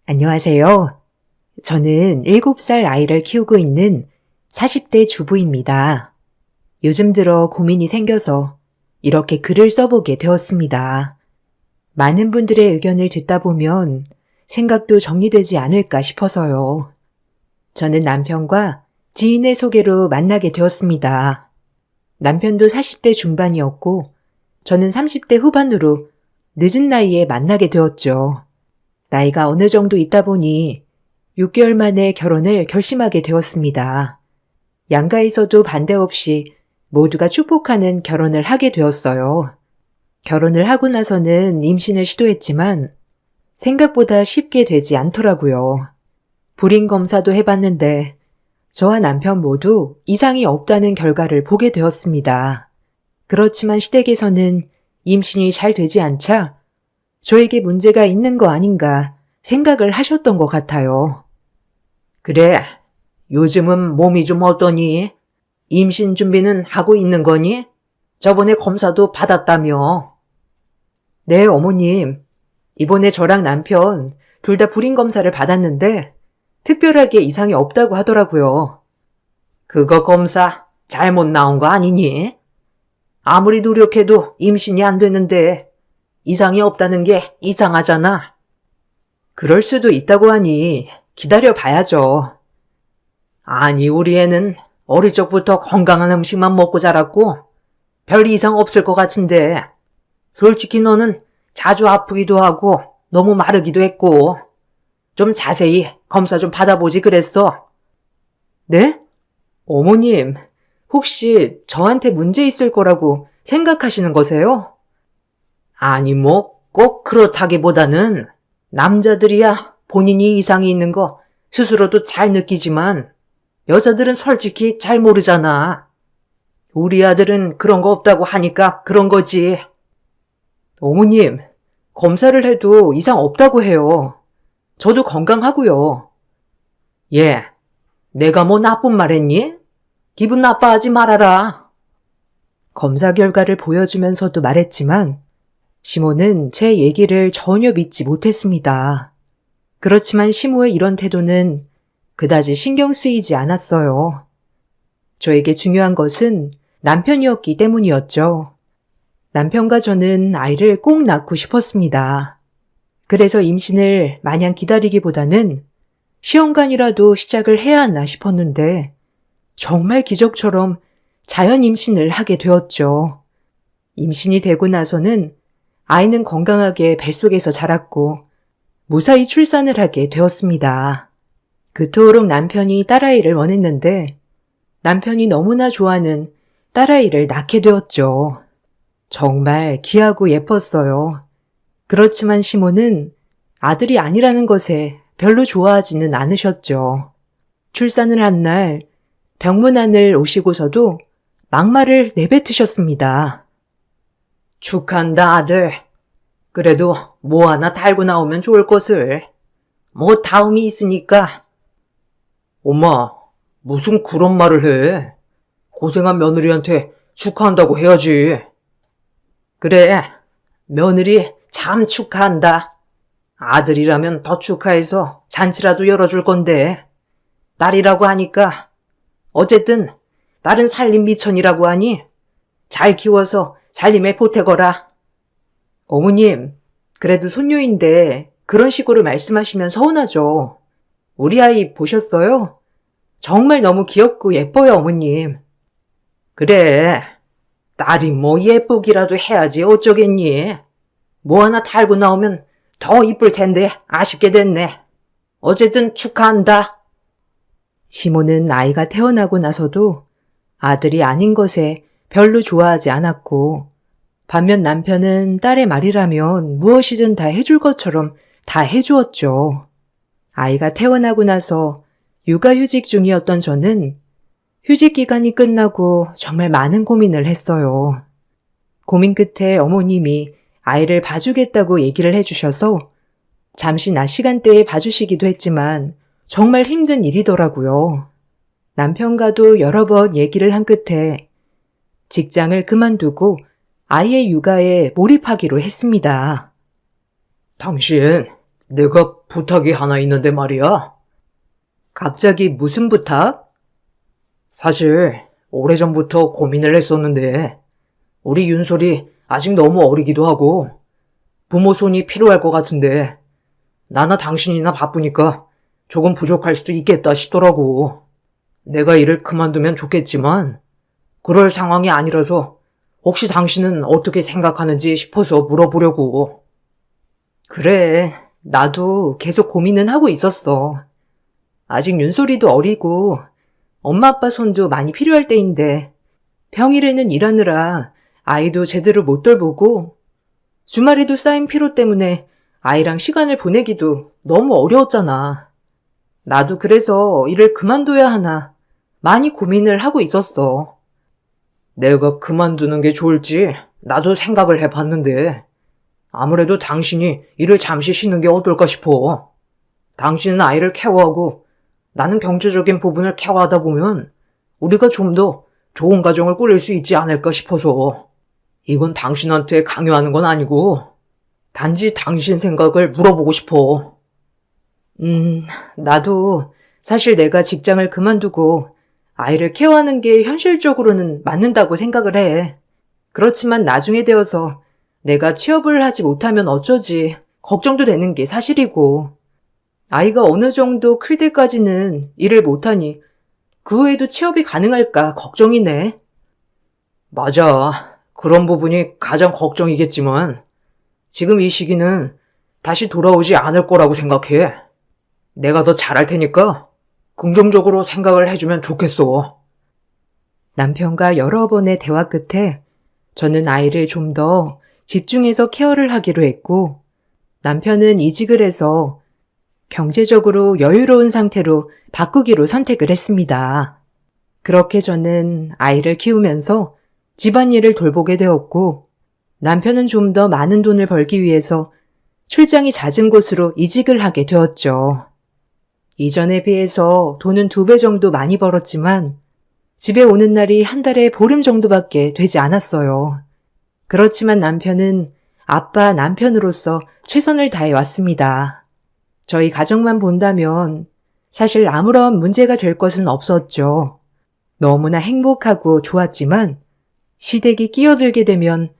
안녕하세요. 저는 7살 아이를 키우고 있는 40대 주부입니다. 요즘 들어 고민이 생겨서 이렇게 글을 써보게 되었습니다. 많은 분들의 의견을 듣다 보면 생각도 정리되지 않을까 싶어서요. 저는 남편과 지인의 소개로 만나게 되었습니다. 남편도 40대 중반이었고 저는 30대 후반으로 늦은 나이에 만나게 되었죠. 나이가 어느 정도 있다 보니 6개월 만에 결혼을 결심하게 되었습니다. 양가에서도 반대 없이 모두가 축복하는 결혼을 하게 되었어요. 결혼을 하고 나서는 임신을 시도했지만 생각보다 쉽게 되지 않더라고요. 불임 검사도 해봤는데 저와 남편 모두 이상이 없다는 결과를 보게 되었습니다. 그렇지만 시댁에서는 임신이 잘 되지 않자 저에게 문제가 있는 거 아닌가 생각을 하셨던 것 같아요. 그래, 요즘은 몸이 좀 어떠니? 임신 준비는 하고 있는 거니? 저번에 검사도 받았다며. 네, 어머님. 이번에 저랑 남편 둘 다 불임 검사를 받았는데 특별하게 이상이 없다고 하더라고요. 그거 검사 잘못 나온 거 아니니? 아무리 노력해도 임신이 안 되는데 이상이 없다는 게 이상하잖아. 그럴 수도 있다고 하니 기다려 봐야죠. 아니, 우리 애는 어릴 적부터 건강한 음식만 먹고 자랐고 별 이상 없을 것 같은데 솔직히 너는 자주 아프기도 하고 너무 마르기도 했고 좀 자세히 검사 좀 받아보지 그랬어. 네? 어머님, 혹시 저한테 문제 있을 거라고 생각하시는 거세요? 아니 뭐 꼭 그렇다기보다는 남자들이야 본인이 이상이 있는 거 스스로도 잘 느끼지만 여자들은 솔직히 잘 모르잖아. 우리 아들은 그런 거 없다고 하니까 그런 거지. 어머님, 검사를 해도 이상 없다고 해요. 저도 건강하고요. 예, 내가 뭐 나쁜 말 했니? 기분 나빠하지 말아라. 검사 결과를 보여주면서도 말했지만 시모는 제 얘기를 전혀 믿지 못했습니다. 그렇지만 시모의 이런 태도는 그다지 신경 쓰이지 않았어요. 저에게 중요한 것은 남편이었기 때문이었죠. 남편과 저는 아이를 꼭 낳고 싶었습니다. 그래서 임신을 마냥 기다리기보다는 시험관이라도 시작을 해야 하나 싶었는데 정말 기적처럼 자연 임신을 하게 되었죠. 임신이 되고 나서는 아이는 건강하게 뱃속에서 자랐고 무사히 출산을 하게 되었습니다. 그토록 남편이 딸아이를 원했는데 남편이 너무나 좋아하는 딸아이를 낳게 되었죠. 정말 귀하고 예뻤어요. 그렇지만 시모는 아들이 아니라는 것에 별로 좋아하지는 않으셨죠. 출산을 한 날 병문안을 오시고서도 막말을 내뱉으셨습니다. 축하한다 아들. 그래도 뭐 하나 달고 나오면 좋을 것을. 뭐 다음이 있으니까. 엄마, 무슨 그런 말을 해. 고생한 며느리한테 축하한다고 해야지. 그래, 며느리 참 축하한다. 아들이라면 더 축하해서 잔치라도 열어줄 건데 딸이라고 하니까 어쨌든 딸은 살림 미천이라고 하니 잘 키워서 살림에 보태거라. 어머님, 그래도 손녀인데 그런 식으로 말씀하시면 서운하죠. 우리 아이 보셨어요? 정말 너무 귀엽고 예뻐요, 어머님. 그래, 딸이 뭐 예쁘기라도 해야지 어쩌겠니. 뭐 하나 달고 나오면 더 이쁠 텐데 아쉽게 됐네. 어쨌든 축하한다. 시모는 아이가 태어나고 나서도 아들이 아닌 것에 별로 좋아하지 않았고 반면 남편은 딸의 말이라면 무엇이든 다 해줄 것처럼 다 해주었죠. 아이가 태어나고 나서 육아휴직 중이었던 저는 휴직 기간이 끝나고 정말 많은 고민을 했어요. 고민 끝에 어머님이 아이를 봐주겠다고 얘기를 해주셔서 잠시 낮 시간대에 봐주시기도 했지만 정말 힘든 일이더라고요. 남편과도 여러 번 얘기를 한 끝에 직장을 그만두고 아이의 육아에 몰입하기로 했습니다. 당신 내가 부탁이 하나 있는데 말이야. 갑자기 무슨 부탁? 사실 오래전부터 고민을 했었는데 우리 윤솔이 아직 너무 어리기도 하고 부모 손이 필요할 것 같은데 나나 당신이나 바쁘니까 조금 부족할 수도 있겠다 싶더라고. 내가 일을 그만두면 좋겠지만 그럴 상황이 아니라서 혹시 당신은 어떻게 생각하는지 싶어서 물어보려고. 그래, 나도 계속 고민은 하고 있었어. 아직 윤솔이도 어리고 엄마 아빠 손도 많이 필요할 때인데 평일에는 일하느라 아이도 제대로 못 돌보고 주말에도 쌓인 피로 때문에 아이랑 시간을 보내기도 너무 어려웠잖아. 나도 그래서 일을 그만둬야 하나 많이 고민을 하고 있었어. 내가 그만두는 게 좋을지 나도 생각을 해봤는데 아무래도 당신이 일을 잠시 쉬는 게 어떨까 싶어. 당신은 아이를 케어하고 나는 경제적인 부분을 케어하다 보면 우리가 좀 더 좋은 가정을 꾸릴 수 있지 않을까 싶어서. 이건 당신한테 강요하는 건 아니고 단지 당신 생각을 물어보고 싶어. 나도 사실 내가 직장을 그만두고 아이를 케어하는 게 현실적으로는 맞는다고 생각을 해. 그렇지만 나중에 되어서 내가 취업을 하지 못하면 어쩌지 걱정도 되는 게 사실이고 아이가 어느 정도 클 때까지는 일을 못하니 그 후에도 취업이 가능할까 걱정이네. 맞아. 그런 부분이 가장 걱정이겠지만 지금 이 시기는 다시 돌아오지 않을 거라고 생각해. 내가 더 잘할 테니까 긍정적으로 생각을 해주면 좋겠어. 남편과 여러 번의 대화 끝에 저는 아이를 좀 더 집중해서 케어를 하기로 했고 남편은 이직을 해서 경제적으로 여유로운 상태로 바꾸기로 선택을 했습니다. 그렇게 저는 아이를 키우면서 집안일을 돌보게 되었고 남편은 좀 더 많은 돈을 벌기 위해서 출장이 잦은 곳으로 이직을 하게 되었죠. 이전에 비해서 돈은 2배 정도 많이 벌었지만 집에 오는 날이 한 달에 보름 정도밖에 되지 않았어요. 그렇지만 남편은 아빠 남편으로서 최선을 다해 왔습니다. 저희 가정만 본다면 사실 아무런 문제가 될 것은 없었죠. 너무나 행복하고 좋았지만 시댁이 끼어들게 되면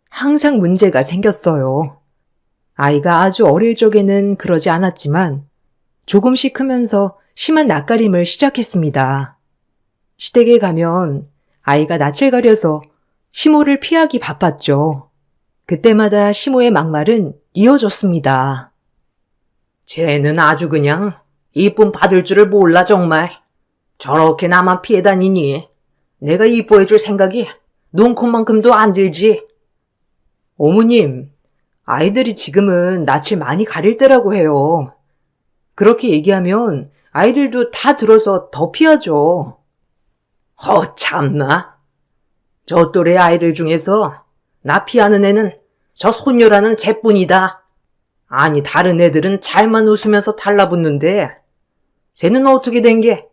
항상 문제가 생겼어요. 아이가 아주 어릴 적에는 그러지 않았지만 조금씩 크면서 심한 낯가림을 시작했습니다. 시댁에 가면 아이가 낯을 가려서 시모를 피하기 바빴죠. 그때마다 시모의 막말은 이어졌습니다. 쟤는 아주 그냥 이쁨 받을 줄을 몰라 정말. 저렇게 나만 피해 다니니 내가 이뻐해줄 생각이 눈코만큼도 안 들지. 어머님, 아이들이 지금은 낯을 많이 가릴 때라고 해요. 그렇게 얘기하면 아이들도 다 들어서 더 피하죠. 참나. 저 또래 아이들 중에서 나 피하는 애는 저 손녀라는 쟤뿐이다. 아니 다른 애들은 잘만 웃으면서 달라붙는데 쟤는 어떻게 된 게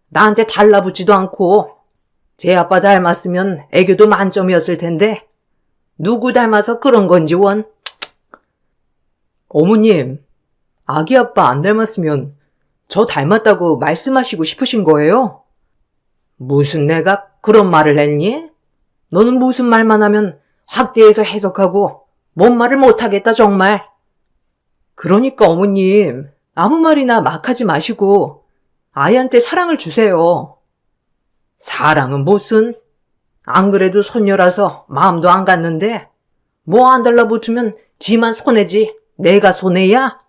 나한테 달라붙지도 않고 제 아빠 닮았으면 애교도 만점이었을 텐데 누구 닮아서 그런 건지 원. 어머님, 아기 아빠 안 닮았으면 저 닮았다고 말씀하시고 싶으신 거예요? 무슨 내가 그런 말을 했니? 너는 무슨 말만 하면 확대해서 해석하고 뭔 말을 못하겠다 정말. 그러니까 어머님, 아무 말이나 막 하지 마시고 아이한테 사랑을 주세요. 사랑은 무슨? 안 그래도 손녀라서 마음도 안 갔는데 뭐 안 달라붙으면 지만 손해지 내가 손해야?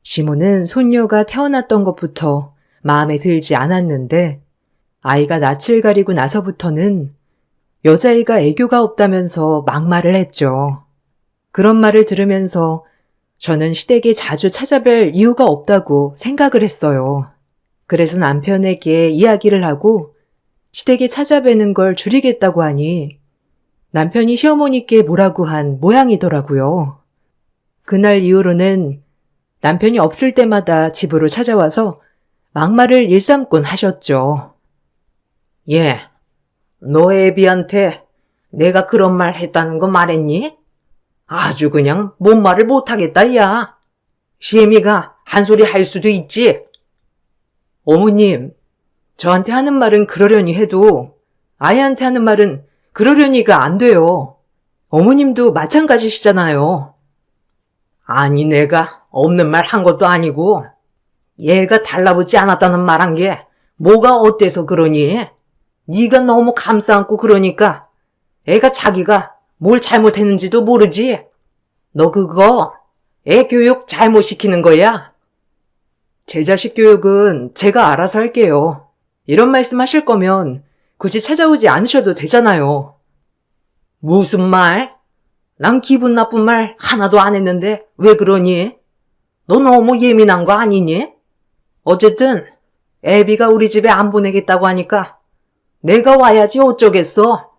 시모는 손녀가 태어났던 것부터 마음에 들지 않았는데 아이가 낯을 가리고 나서부터는 여자애가 애교가 없다면서 막말을 했죠. 그런 말을 들으면서 저는 시댁에 자주 찾아뵐 이유가 없다고 생각을 했어요. 그래서 남편에게 이야기를 하고 시댁에 찾아뵈는 걸 줄이겠다고 하니 남편이 시어머니께 뭐라고 한 모양이더라고요. 그날 이후로는 남편이 없을 때마다 집으로 찾아와서 막말을 일삼곤 하셨죠. 예, 너 애비한테 내가 그런 말 했다는 거 말했니? 아주 그냥 뭔 말을 못하겠다 야. 시애미가 한 소리 할 수도 있지. 어머님, 저한테 하는 말은 그러려니 해도 아이한테 하는 말은 그러려니가 안 돼요. 어머님도 마찬가지시잖아요. 아니, 내가 없는 말 한 것도 아니고 얘가 달라붙지 않았다는 말 한 게 뭐가 어때서 그러니? 네가 너무 감싸 안고 그러니까 애가 자기가 뭘 잘못했는지도 모르지. 너 그거 애 교육 잘못 시키는 거야. 제 자식 교육은 제가 알아서 할게요. 이런 말씀 하실 거면 굳이 찾아오지 않으셔도 되잖아요. 무슨 말? 난 기분 나쁜 말 하나도 안 했는데 왜 그러니? 너 너무 예민한 거 아니니? 어쨌든 애비가 우리 집에 안 보내겠다고 하니까 내가 와야지 어쩌겠어.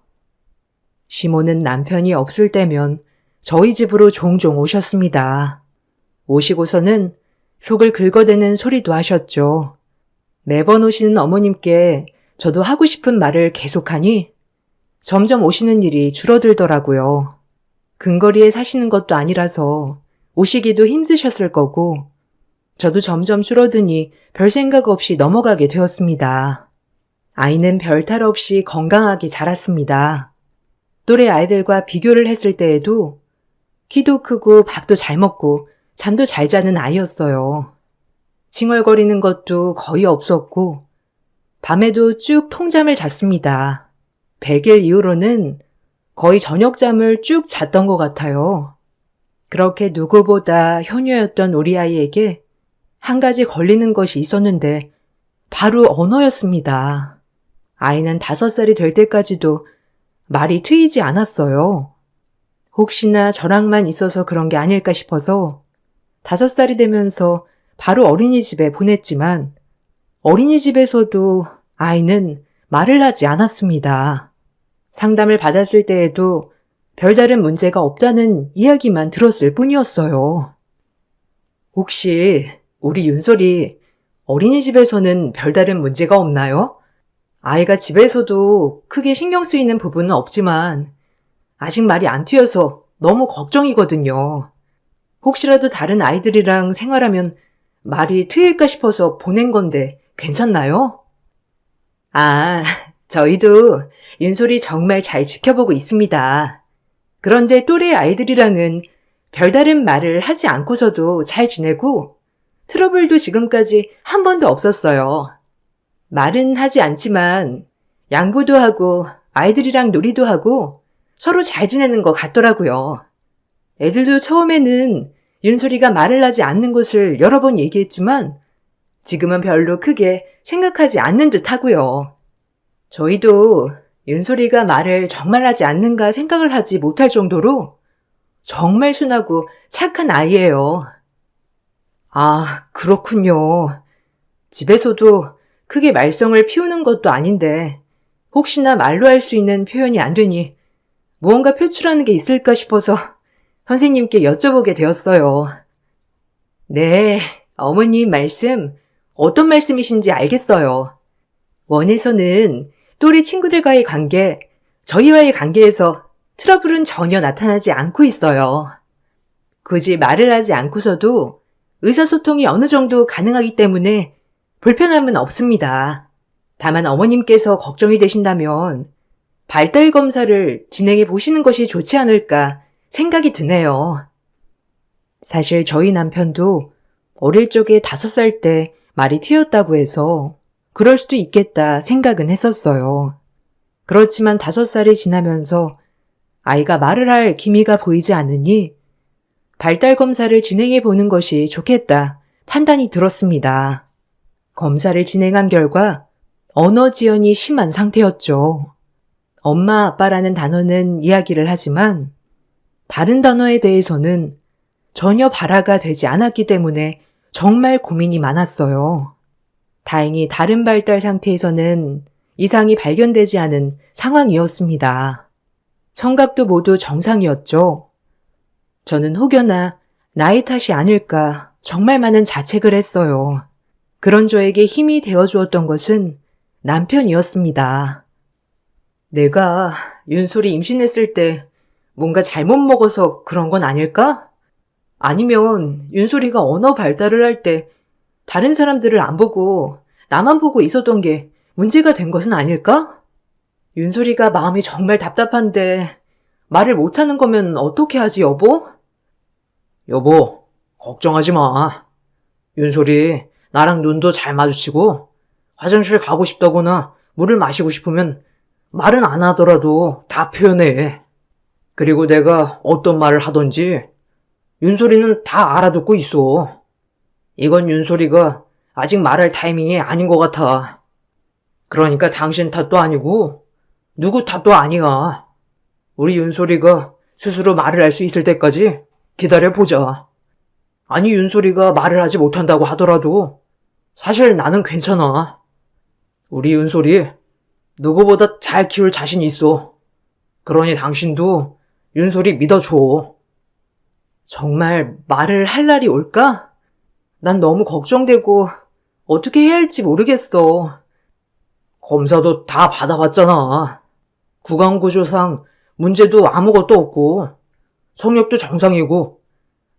시모는 남편이 없을 때면 저희 집으로 종종 오셨습니다. 오시고서는 속을 긁어대는 소리도 하셨죠. 매번 오시는 어머님께 저도 하고 싶은 말을 계속하니 점점 오시는 일이 줄어들더라고요. 근거리에 사시는 것도 아니라서 오시기도 힘드셨을 거고 저도 점점 줄어드니 별 생각 없이 넘어가게 되었습니다. 아이는 별 탈 없이 건강하게 자랐습니다. 또래 아이들과 비교를 했을 때에도 키도 크고 밥도 잘 먹고 잠도 잘 자는 아이였어요. 칭얼거리는 것도 거의 없었고 밤에도 쭉 통잠을 잤습니다. 100일 이후로는 거의 저녁잠을 쭉 잤던 것 같아요. 그렇게 누구보다 효녀였던 우리 아이에게 한 가지 걸리는 것이 있었는데 바로 언어였습니다. 아이는 5살이 될 때까지도 말이 트이지 않았어요. 혹시나 저랑만 있어서 그런 게 아닐까 싶어서 5살이 되면서 바로 어린이집에 보냈지만 어린이집에서도 아이는 말을 하지 않았습니다. 상담을 받았을 때에도 별다른 문제가 없다는 이야기만 들었을 뿐이었어요. 혹시 우리 윤솔이 어린이집에서는 별다른 문제가 없나요? 아이가 집에서도 크게 신경 쓰이는 부분은 없지만 아직 말이 안 트여서 너무 걱정이거든요. 혹시라도 다른 아이들이랑 생활하면 말이 트일까 싶어서 보낸 건데 괜찮나요? 아, 저희도 윤솔이 정말 잘 지켜보고 있습니다. 그런데 또래 아이들이랑은 별다른 말을 하지 않고서도 잘 지내고 트러블도 지금까지 한 번도 없었어요. 말은 하지 않지만 양보도 하고 아이들이랑 놀이도 하고 서로 잘 지내는 것 같더라고요. 애들도 처음에는 윤솔이가 말을 하지 않는 것을 여러 번 얘기했지만 지금은 별로 크게 생각하지 않는 듯 하고요. 저희도 윤솔이가 말을 정말 하지 않는가 생각을 하지 못할 정도로 정말 순하고 착한 아이예요. 아, 그렇군요. 집에서도 크게 말썽을 피우는 것도 아닌데 혹시나 말로 할 수 있는 표현이 안 되니 무언가 표출하는 게 있을까 싶어서 선생님께 여쭤보게 되었어요. 네, 어머님 말씀 어떤 말씀이신지 알겠어요. 원에서는 또래 친구들과의 관계, 저희와의 관계에서 트러블은 전혀 나타나지 않고 있어요. 굳이 말을 하지 않고서도 의사소통이 어느 정도 가능하기 때문에 불편함은 없습니다. 다만 어머님께서 걱정이 되신다면 발달 검사를 진행해 보시는 것이 좋지 않을까 생각이 드네요. 사실 저희 남편도 어릴 적에 5살 때 말이 트였다고 해서 그럴 수도 있겠다 생각은 했었어요. 그렇지만 5살이 지나면서 아이가 말을 할 기미가 보이지 않으니 발달 검사를 진행해 보는 것이 좋겠다 판단이 들었습니다. 검사를 진행한 결과 언어 지연이 심한 상태였죠. 엄마, 아빠라는 단어는 이야기를 하지만 다른 단어에 대해서는 전혀 발화가 되지 않았기 때문에 정말 고민이 많았어요. 다행히 다른 발달 상태에서는 이상이 발견되지 않은 상황이었습니다. 청각도 모두 정상이었죠. 저는 혹여나 나이 탓이 아닐까 정말 많은 자책을 했어요. 그런 저에게 힘이 되어주었던 것은 남편이었습니다. 내가 윤솔이 임신했을 때 뭔가 잘못 먹어서 그런 건 아닐까? 아니면 윤소리가 언어 발달을 할 때 다른 사람들을 안 보고 나만 보고 있었던 게 문제가 된 것은 아닐까? 윤소리가 마음이 정말 답답한데 말을 못하는 거면 어떻게 하지, 여보? 여보, 걱정하지 마. 윤솔이 나랑 눈도 잘 마주치고 화장실 가고 싶다거나 물을 마시고 싶으면 말은 안 하더라도 다 표현해. 그리고 내가 어떤 말을 하던지 윤솔이는 다 알아듣고 있어. 이건 윤솔이가 아직 말할 타이밍이 아닌 것 같아. 그러니까 당신 탓도 아니고 누구 탓도 아니야. 우리 윤솔이가 스스로 말을 할 수 있을 때까지 기다려보자. 아니, 윤솔이가 말을 하지 못한다고 하더라도 사실 나는 괜찮아. 우리 윤솔이 누구보다 잘 키울 자신 있어. 그러니 당신도 윤솔이 믿어줘. 정말 말을 할 날이 올까? 난 너무 걱정되고 어떻게 해야 할지 모르겠어. 검사도 다 받아봤잖아. 구강구조상 문제도 아무것도 없고 성력도 정상이고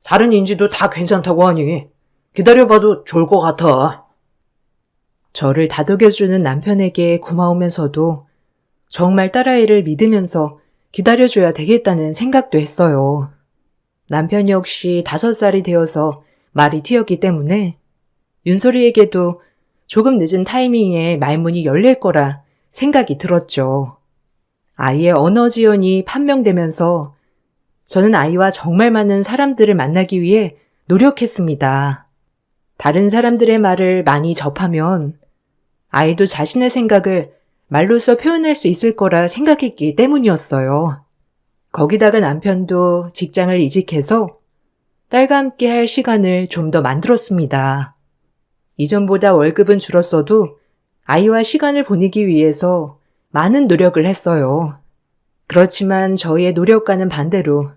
다른 인지도 다 괜찮다고 하니 기다려봐도 좋을 것 같아. 저를 다독여주는 남편에게 고마우면서도 정말 딸아이를 믿으면서 기다려줘야 되겠다는 생각도 했어요. 남편 역시 5살이 되어서 말이 튀었기 때문에 윤소리에게도 조금 늦은 타이밍에 말문이 열릴 거라 생각이 들었죠. 아이의 언어 지연이 판명되면서 저는 아이와 정말 많은 사람들을 만나기 위해 노력했습니다. 다른 사람들의 말을 많이 접하면 아이도 자신의 생각을 말로써 표현할 수 있을 거라 생각했기 때문이었어요. 거기다가 남편도 직장을 이직해서 딸과 함께 할 시간을 좀 더 만들었습니다. 이전보다 월급은 줄었어도 아이와 시간을 보내기 위해서 많은 노력을 했어요. 그렇지만 저희의 노력과는 반대로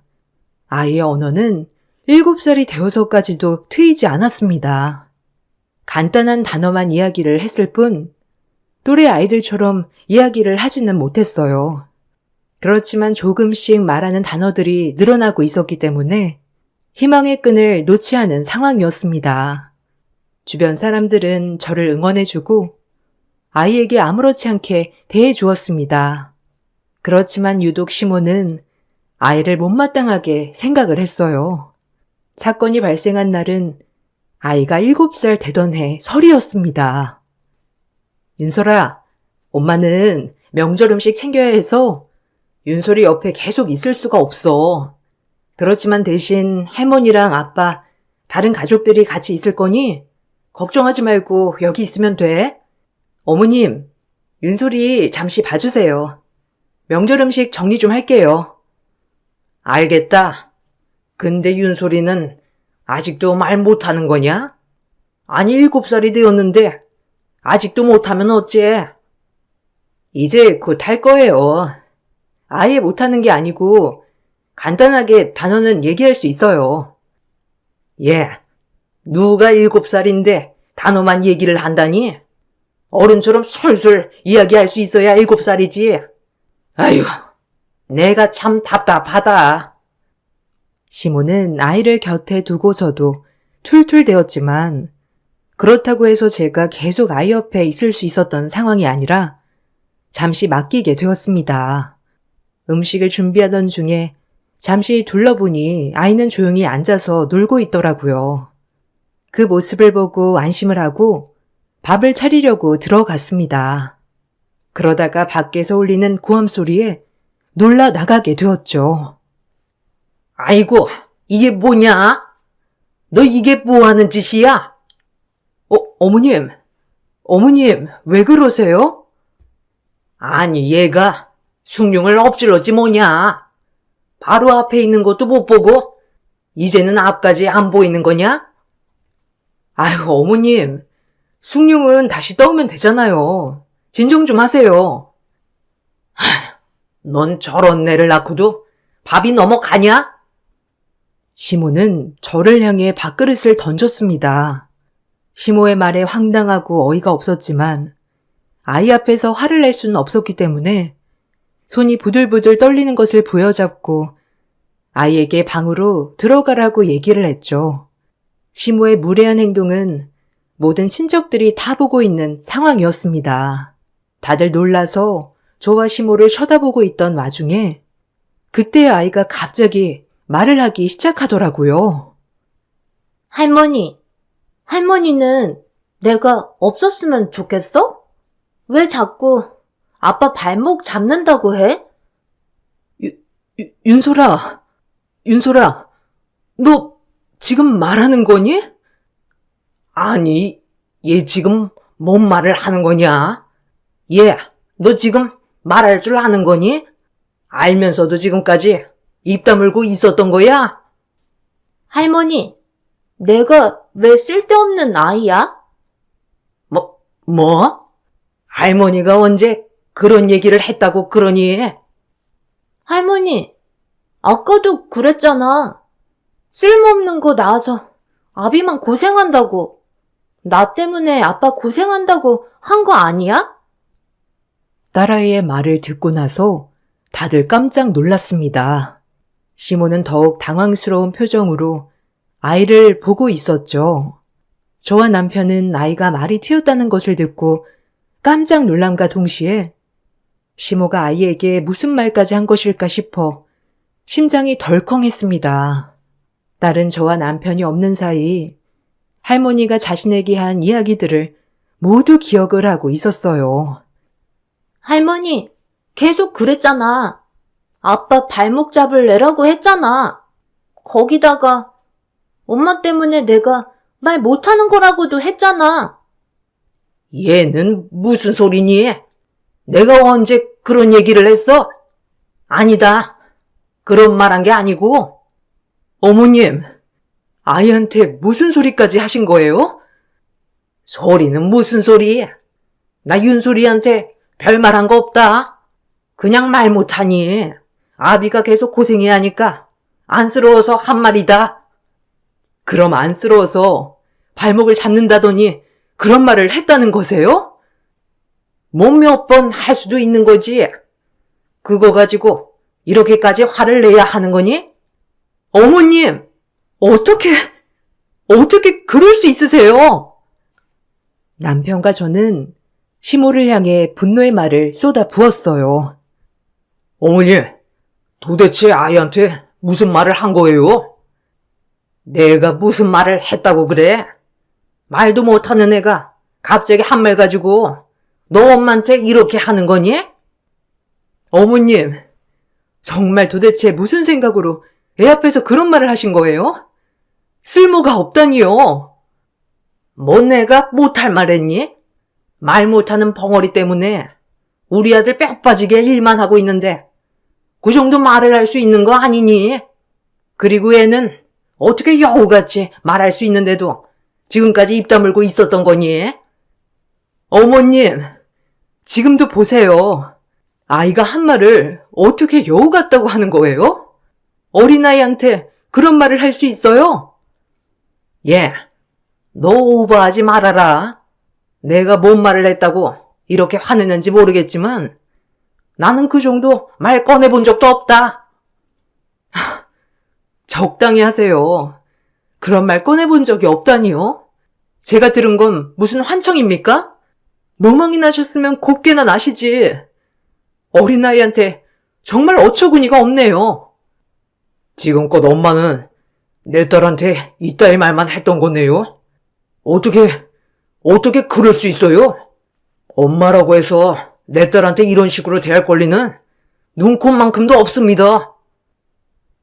아이의 언어는 7살이 되어서까지도 트이지 않았습니다. 간단한 단어만 이야기를 했을 뿐 또래 아이들처럼 이야기를 하지는 못했어요. 그렇지만 조금씩 말하는 단어들이 늘어나고 있었기 때문에 희망의 끈을 놓지 않은 상황이었습니다. 주변 사람들은 저를 응원해주고 아이에게 아무렇지 않게 대해주었습니다. 그렇지만 유독 시몬은 아이를 못마땅하게 생각을 했어요. 사건이 발생한 날은 아이가 7살 되던 해 설이었습니다. 윤설아, 엄마는 명절 음식 챙겨야 해서 윤설이 옆에 계속 있을 수가 없어. 그렇지만 대신 할머니랑 아빠, 다른 가족들이 같이 있을 거니 걱정하지 말고 여기 있으면 돼. 어머님, 윤설이 잠시 봐주세요. 명절 음식 정리 좀 할게요. 알겠다. 근데 윤솔이는 아직도 말 못하는 거냐? 아니, 7살이 되었는데 아직도 못하면 어째? 이제 곧 할 거예요. 아예 못하는 게 아니고 간단하게 단어는 얘기할 수 있어요. 예, 누가 7살인데 단어만 얘기를 한다니? 어른처럼 술술 이야기할 수 있어야 7살이지. 아휴, 내가 참 답답하다. 시몬은 아이를 곁에 두고서도 툴툴대었지만 그렇다고 해서 제가 계속 아이 옆에 있을 수 있었던 상황이 아니라 잠시 맡기게 되었습니다. 음식을 준비하던 중에 잠시 둘러보니 아이는 조용히 앉아서 놀고 있더라고요. 그 모습을 보고 안심을 하고 밥을 차리려고 들어갔습니다. 그러다가 밖에서 울리는 고함 소리에 놀라 나가게 되었죠. 아이고, 이게 뭐냐? 너 이게 뭐 하는 짓이야? 어머님, 왜 그러세요? 아니, 얘가 숭늉을 엎질렀지 뭐냐? 바로 앞에 있는 것도 못 보고 이제는 앞까지 안 보이는 거냐? 아유, 어머님, 숭늉은 다시 떠오면 되잖아요. 진정 좀 하세요. 넌 저런 애를 낳고도 밥이 넘어가냐? 시모는 저를 향해 밥그릇을 던졌습니다. 시모의 말에 황당하고 어이가 없었지만 아이 앞에서 화를 낼 수는 없었기 때문에 손이 부들부들 떨리는 것을 부여잡고 아이에게 방으로 들어가라고 얘기를 했죠. 시모의 무례한 행동은 모든 친척들이 다 보고 있는 상황이었습니다. 다들 놀라서 저와 시모를 쳐다보고 있던 와중에 그때 아이가 갑자기 말을 하기 시작하더라고요. 할머니는 내가 없었으면 좋겠어? 왜 자꾸 아빠 발목 잡는다고 해? 윤솔아, 너 지금 말하는 거니? 아니, 얘 지금 뭔 말을 하는 거냐? 얘, 너 지금 말할 줄 아는 거니? 알면서도 지금까지 입 다물고 있었던 거야? 할머니, 내가 왜 쓸데없는 아이야? 뭐? 할머니가 언제 그런 얘기를 했다고 그러니? 할머니, 아까도 그랬잖아. 쓸모없는 거 낳아서 아비만 고생한다고. 나 때문에 아빠 고생한다고 한 거 아니야? 딸아이의 말을 듣고 나서 다들 깜짝 놀랐습니다. 시모는 더욱 당황스러운 표정으로 아이를 보고 있었죠. 저와 남편은 아이가 말이 튀었다는 것을 듣고 깜짝 놀람과 동시에 시모가 아이에게 무슨 말까지 한 것일까 싶어 심장이 덜컹했습니다. 딸은 저와 남편이 없는 사이 할머니가 자신에게 한 이야기들을 모두 기억을 하고 있었어요. 할머니, 계속 그랬잖아. 아빠 발목 잡을래라고 했잖아. 거기다가 엄마 때문에 내가 말 못하는 거라고도 했잖아. 얘는 무슨 소리니? 내가 언제 그런 얘기를 했어? 아니다. 그런 말 한 게 아니고. 어머님, 아이한테 무슨 소리까지 하신 거예요? 소리는 무슨 소리? 나 윤소리한테 별말 한 거 없다. 그냥 말 못하니 아비가 계속 고생해야 하니까 안쓰러워서 한 말이다. 그럼 안쓰러워서 발목을 잡는다더니 그런 말을 했다는 거세요? 뭐 몇 번 할 수도 있는 거지. 그거 가지고 이렇게까지 화를 내야 하는 거니? 어머님, 어떻게 그럴 수 있으세요? 남편과 저는 시모를 향해 분노의 말을 쏟아 부었어요. 어머니, 도대체 아이한테 무슨 말을 한 거예요? 내가 무슨 말을 했다고 그래? 말도 못하는 애가 갑자기 한 말 가지고 너 엄마한테 이렇게 하는 거니? 어머님, 정말 도대체 무슨 생각으로 애 앞에서 그런 말을 하신 거예요? 쓸모가 없다니요. 뭐 내가 못할 말 했니? 말 못하는 벙어리 때문에 우리 아들 뼈 빠지게 일만 하고 있는데 그 정도 말을 할 수 있는 거 아니니? 그리고 애는 어떻게 여우같이 말할 수 있는데도 지금까지 입 다물고 있었던 거니? 어머님, 지금도 보세요. 아이가 한 말을 어떻게 여우 같다고 하는 거예요? 어린아이한테 그런 말을 할 수 있어요? 예, 너 오버하지 말아라. 내가 뭔 말을 했다고 이렇게 화내는지 모르겠지만 나는 그 정도 말 꺼내본 적도 없다. 적당히 하세요. 그런 말 꺼내본 적이 없다니요? 제가 들은 건 무슨 환청입니까? 멍멍이 나셨으면 곱게나 나시지. 어린아이한테 정말 어처구니가 없네요. 지금껏 엄마는 내 딸한테 이따위 말만 했던 거네요. 어떻게 그럴 수 있어요? 엄마라고 해서 내 딸한테 이런 식으로 대할 권리는 눈꼽만큼도 없습니다.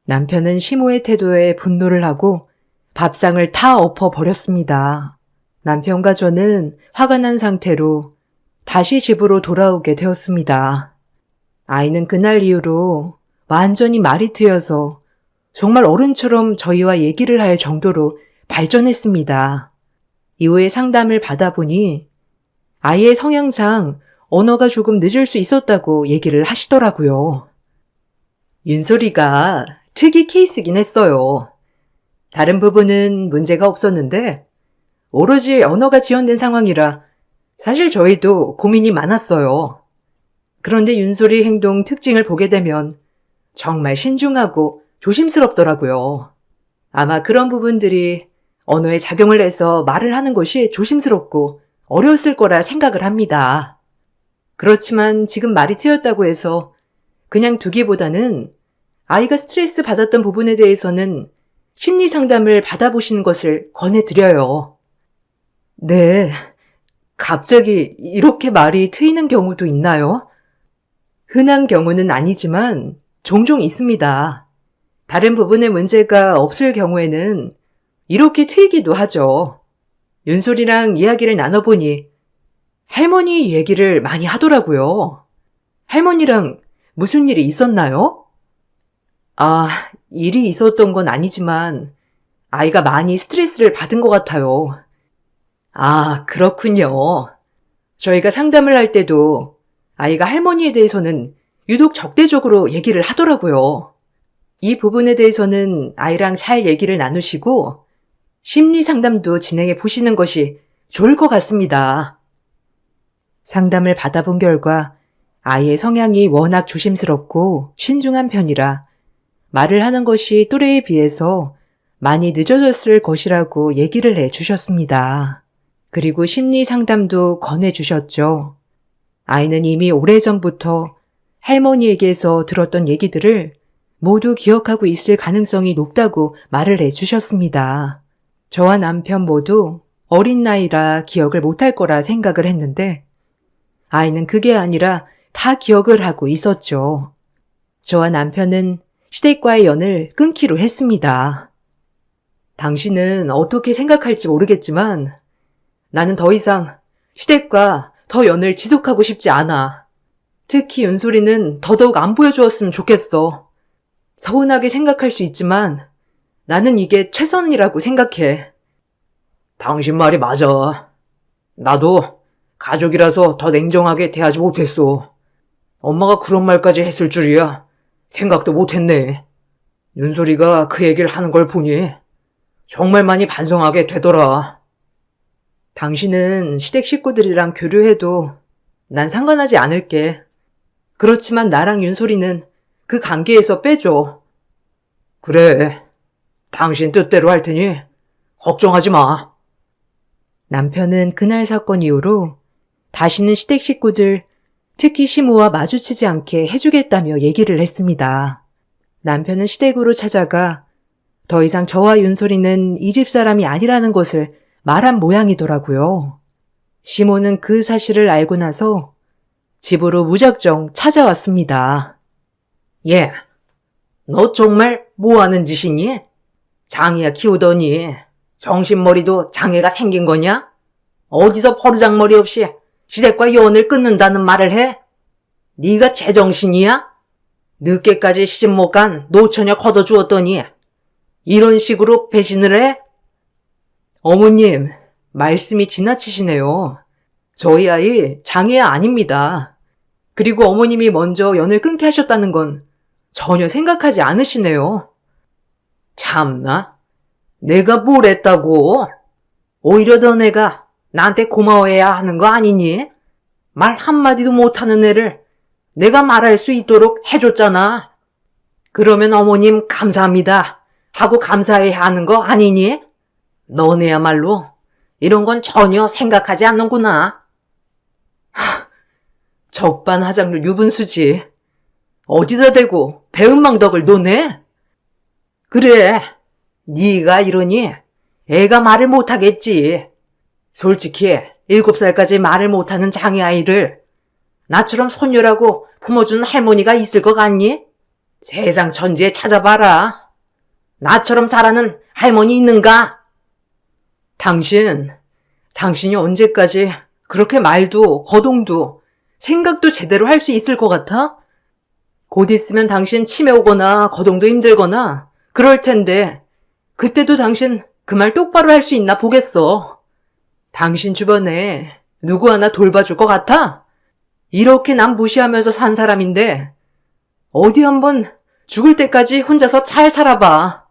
남편은 시모의 태도에 분노를 하고 밥상을 다 엎어버렸습니다. 남편과 저는 화가 난 상태로 다시 집으로 돌아오게 되었습니다. 아이는 그날 이후로 완전히 말이 트여서 정말 어른처럼 저희와 얘기를 할 정도로 발전했습니다. 이후에 상담을 받아보니 아이의 성향상 언어가 조금 늦을 수 있었다고 얘기를 하시더라고요. 윤소리가 특이 케이스긴 했어요. 다른 부분은 문제가 없었는데 오로지 언어가 지연된 상황이라 사실 저희도 고민이 많았어요. 그런데 윤소리 행동 특징을 보게 되면 정말 신중하고 조심스럽더라고요. 아마 그런 부분들이 언어에 작용을 해서 말을 하는 것이 조심스럽고 어려웠을 거라 생각을 합니다. 그렇지만 지금 말이 트였다고 해서 그냥 두기보다는 아이가 스트레스 받았던 부분에 대해서는 심리 상담을 받아보시는 것을 권해드려요. 네, 갑자기 이렇게 말이 트이는 경우도 있나요? 흔한 경우는 아니지만 종종 있습니다. 다른 부분에 문제가 없을 경우에는 이렇게 트이기도 하죠. 윤솔이랑 이야기를 나눠보니 할머니 얘기를 많이 하더라고요. 할머니랑 무슨 일이 있었나요? 아, 일이 있었던 건 아니지만 아이가 많이 스트레스를 받은 것 같아요. 아, 그렇군요. 저희가 상담을 할 때도 아이가 할머니에 대해서는 유독 적대적으로 얘기를 하더라고요. 이 부분에 대해서는 아이랑 잘 얘기를 나누시고 심리 상담도 진행해 보시는 것이 좋을 것 같습니다. 상담을 받아본 결과 아이의 성향이 워낙 조심스럽고 신중한 편이라 말을 하는 것이 또래에 비해서 많이 늦어졌을 것이라고 얘기를 해 주셨습니다. 그리고 심리 상담도 권해 주셨죠. 아이는 이미 오래전부터 할머니에게서 들었던 얘기들을 모두 기억하고 있을 가능성이 높다고 말을 해 주셨습니다. 저와 남편 모두 어린 나이라 기억을 못할 거라 생각을 했는데 아이는 그게 아니라 다 기억을 하고 있었죠. 저와 남편은 시댁과의 연을 끊기로 했습니다. 당신은 어떻게 생각할지 모르겠지만 나는 더 이상 시댁과 더 연을 지속하고 싶지 않아. 특히 윤소리는 더더욱 안 보여주었으면 좋겠어. 서운하게 생각할 수 있지만 나는 이게 최선이라고 생각해. 당신 말이 맞아. 나도 가족이라서 더 냉정하게 대하지 못했어. 엄마가 그런 말까지 했을 줄이야 생각도 못했네. 윤소리가 그 얘기를 하는 걸 보니 정말 많이 반성하게 되더라. 당신은 시댁 식구들이랑 교류해도 난 상관하지 않을게. 그렇지만 나랑 윤소리는 그 관계에서 빼줘. 그래, 당신 뜻대로 할 테니 걱정하지 마. 남편은 그날 사건 이후로 다시는 시댁 식구들, 특히 시모와 마주치지 않게 해주겠다며 얘기를 했습니다. 남편은 시댁으로 찾아가 더 이상 저와 윤소리는 이 집 사람이 아니라는 것을 말한 모양이더라고요. 시모는 그 사실을 알고 나서 집으로 무작정 찾아왔습니다. 얘, 너 정말 뭐 하는 짓이니? 장이야 키우더니 정신머리도 장애가 생긴 거냐? 어디서 버르장머리 없이 시댁과 연을 끊는다는 말을 해? 네가 제정신이야? 늦게까지 시집 못 간 노처녀 걷어주었더니 이런 식으로 배신을 해? 어머님, 말씀이 지나치시네요. 저희 아이 장애야 아닙니다. 그리고 어머님이 먼저 연을 끊게 하셨다는 건 전혀 생각하지 않으시네요. 참나, 내가 뭘 했다고? 오히려 너네가 나한테 고마워해야 하는 거 아니니? 말 한마디도 못하는 애를 내가 말할 수 있도록 해줬잖아. 그러면 어머님 감사합니다 하고 감사해야 하는 거 아니니? 너네야말로 이런 건 전혀 생각하지 않는구나. 적반하장률 유분수지. 어디다 대고 배은망덕을 노네? 그래, 네가 이러니 애가 말을 못하겠지. 솔직히 7살까지 말을 못하는 장애아이를 나처럼 손녀라고 품어주는 할머니가 있을 것 같니? 세상 천지에 찾아봐라. 나처럼 잘하는 할머니 있는가? 당신이 언제까지 그렇게 말도 거동도 생각도 제대로 할 수 있을 것 같아? 곧 있으면 당신 치매 오거나 거동도 힘들거나 그럴 텐데 그때도 당신 그 말 똑바로 할 수 있나 보겠어. 당신 주변에 누구 하나 돌봐줄 것 같아? 이렇게 남 무시하면서 산 사람인데 어디 한번 죽을 때까지 혼자서 잘 살아봐.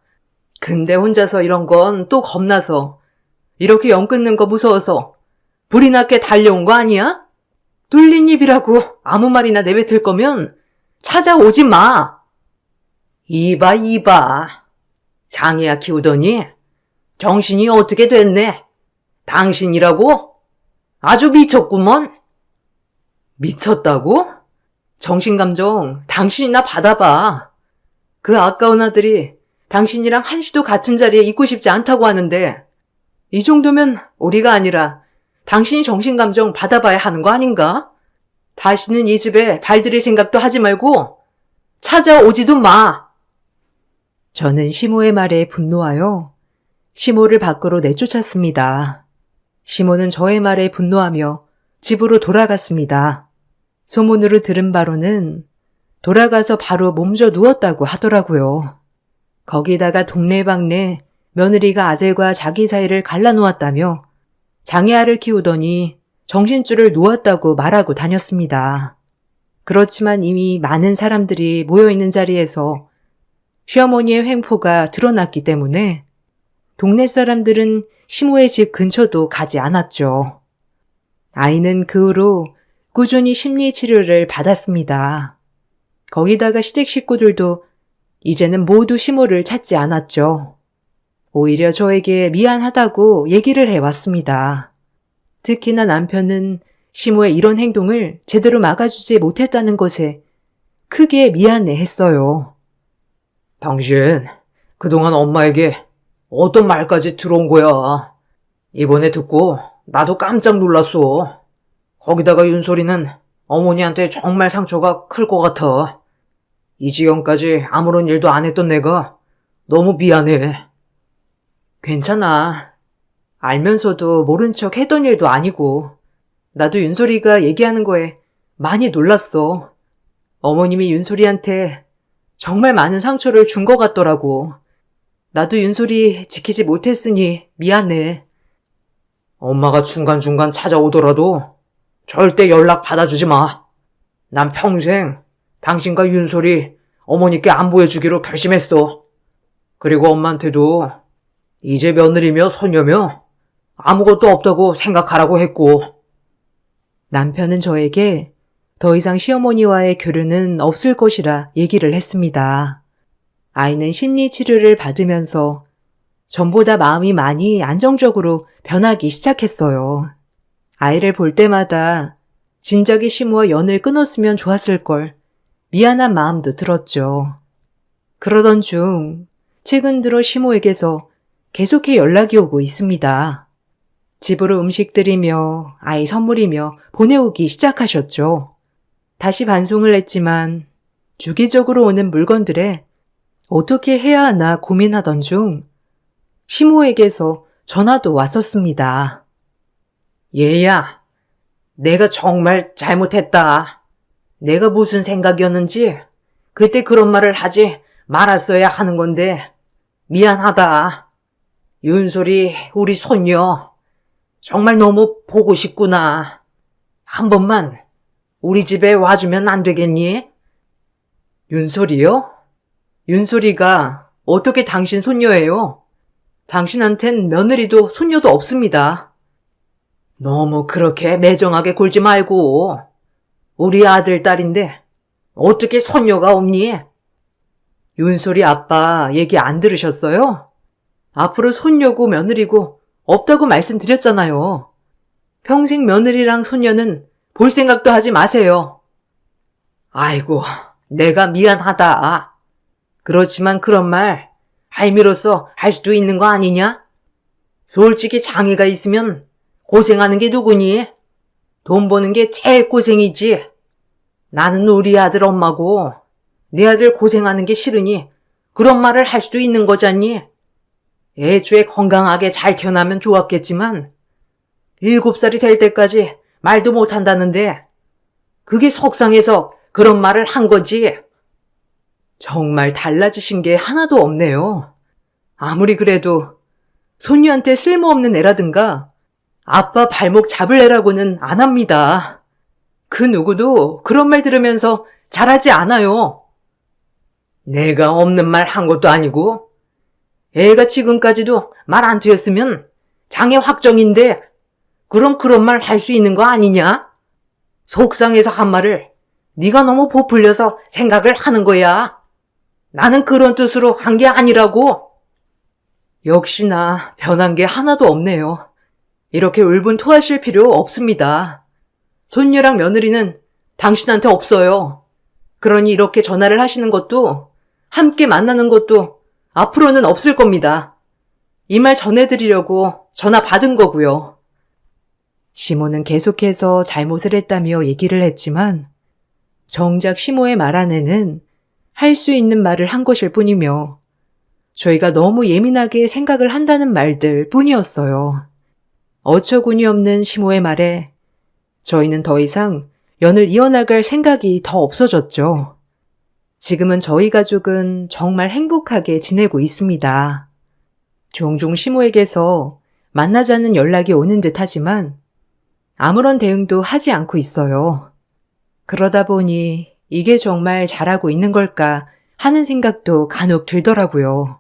근데 혼자서 이런 건 또 겁나서 이렇게 연 끊는 거 무서워서 불이 났게 달려온 거 아니야? 뚫린 입이라고 아무 말이나 내뱉을 거면 찾아오지 마. 이봐. 장애아 키우더니 정신이 어떻게 됐네. 당신이라고? 아주 미쳤구먼. 미쳤다고? 정신감정 당신이나 받아봐. 그 아까운 아들이 당신이랑 한시도 같은 자리에 있고 싶지 않다고 하는데 이 정도면 우리가 아니라 당신이 정신감정 받아봐야 하는 거 아닌가? 다시는 이 집에 발들일 생각도 하지 말고 찾아오지도 마. 저는 시모의 말에 분노하여 시모를 밖으로 내쫓았습니다. 시모는 저의 말에 분노하며 집으로 돌아갔습니다. 소문으로 들은 바로는 돌아가서 바로 몸져 누웠다고 하더라고요. 거기다가 동네방네 며느리가 아들과 자기 사이를 갈라놓았다며 장애아를 키우더니 정신줄을 놓았다고 말하고 다녔습니다. 그렇지만 이미 많은 사람들이 모여있는 자리에서 시어머니의 횡포가 드러났기 때문에 동네 사람들은 시모의 집 근처도 가지 않았죠. 아이는 그 후로 꾸준히 심리치료를 받았습니다. 거기다가 시댁 식구들도 이제는 모두 시모를 찾지 않았죠. 오히려 저에게 미안하다고 얘기를 해왔습니다. 특히나 남편은 시모의 이런 행동을 제대로 막아주지 못했다는 것에 크게 미안해했어요. 당신, 그동안 엄마에게 어떤 말까지 들어온 거야? 이번에 듣고 나도 깜짝 놀랐어. 거기다가 윤소리는 어머니한테 정말 상처가 클 것 같아. 이 지경까지 아무런 일도 안 했던 내가 너무 미안해. 괜찮아. 알면서도 모른 척 했던 일도 아니고 나도 윤소리가 얘기하는 거에 많이 놀랐어. 어머님이 윤소리한테 정말 많은 상처를 준 것 같더라고. 나도 윤소리 지키지 못했으니 미안해. 엄마가 중간중간 찾아오더라도 절대 연락 받아주지 마. 난 평생 당신과 윤소리 어머니께 안 보여주기로 결심했어. 그리고 엄마한테도 이제 며느리며 손녀며 아무것도 없다고 생각하라고 했고. 남편은 저에게 더 이상 시어머니와의 교류는 없을 것이라 얘기를 했습니다. 아이는 심리치료를 받으면서 전보다 마음이 많이 안정적으로 변하기 시작했어요. 아이를 볼 때마다 진작에 시모와 연을 끊었으면 좋았을 걸 미안한 마음도 들었죠. 그러던 중 최근 들어 시모에게서 계속해 연락이 오고 있습니다. 집으로 음식들이며 아이 선물이며 보내오기 시작하셨죠. 다시 반송을 했지만 주기적으로 오는 물건들에 어떻게 해야 하나 고민하던 중 시모에게서 전화도 왔었습니다. 얘야, 내가 정말 잘못했다. 내가 무슨 생각이었는지 그때 그런 말을 하지 말았어야 하는 건데 미안하다. 윤소리 우리 손녀 정말 너무 보고 싶구나. 한 번만 우리 집에 와주면 안 되겠니? 윤소리요? 윤소리가 어떻게 당신 손녀예요? 당신한텐 며느리도 손녀도 없습니다. 너무 그렇게 매정하게 굴지 말고. 우리 아들, 딸인데 어떻게 손녀가 없니? 윤소리 아빠 얘기 안 들으셨어요? 앞으로 손녀고 며느리고 없다고 말씀드렸잖아요. 평생 며느리랑 손녀는 볼 생각도 하지 마세요. 아이고, 내가 미안하다. 그렇지만 그런 말 할미로서 할 수도 있는 거 아니냐? 솔직히 장애가 있으면 고생하는 게 누구니? 돈 버는 게 제일 고생이지. 나는 우리 아들 엄마고 내 아들 고생하는 게 싫으니 그런 말을 할 수도 있는 거잖니. 애초에 건강하게 잘 태어나면 좋았겠지만 7살이 될 때까지 말도 못한다는데 그게 속상해서 그런 말을 한 거지. 정말 달라지신 게 하나도 없네요. 아무리 그래도 손녀한테 쓸모없는 애라든가 아빠 발목 잡을 애라고는 안 합니다. 그 누구도 그런 말 들으면서 잘하지 않아요. 내가 없는 말 한 것도 아니고 애가 지금까지도 말 안 트였으면 장애 확정인데 그럼 그런 말 할 수 있는 거 아니냐? 속상해서 한 말을 네가 너무 부풀려서 생각을 하는 거야. 나는 그런 뜻으로 한 게 아니라고. 역시나 변한 게 하나도 없네요. 이렇게 울분토하실 필요 없습니다. 손녀랑 며느리는 당신한테 없어요. 그러니 이렇게 전화를 하시는 것도 함께 만나는 것도 앞으로는 없을 겁니다. 이 말 전해드리려고 전화 받은 거고요. 시모는 계속해서 잘못을 했다며 얘기를 했지만 정작 시모의 말 안에는 할 수 있는 말을 한 것일 뿐이며 저희가 너무 예민하게 생각을 한다는 말들 뿐이었어요. 어처구니 없는 시모의 말에 저희는 더 이상 연을 이어나갈 생각이 더 없어졌죠. 지금은 저희 가족은 정말 행복하게 지내고 있습니다. 종종 시모에게서 만나자는 연락이 오는 듯 하지만 아무런 대응도 하지 않고 있어요. 그러다 보니 이게 정말 잘하고 있는 걸까 하는 생각도 간혹 들더라고요.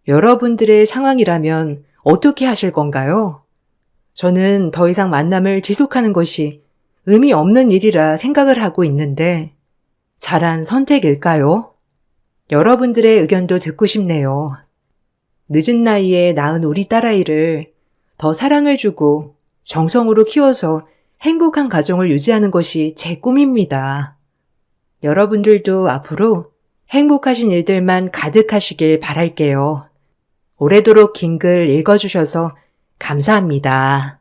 여러분들의 상황이라면 어떻게 하실 건가요? 저는 더 이상 만남을 지속하는 것이 의미 없는 일이라 생각을 하고 있는데 잘한 선택일까요? 여러분들의 의견도 듣고 싶네요. 늦은 나이에 낳은 우리 딸아이를 더 사랑을 주고 정성으로 키워서 행복한 가정을 유지하는 것이 제 꿈입니다. 여러분들도 앞으로 행복하신 일들만 가득하시길 바랄게요. 오래도록 긴 글 읽어주셔서 감사합니다.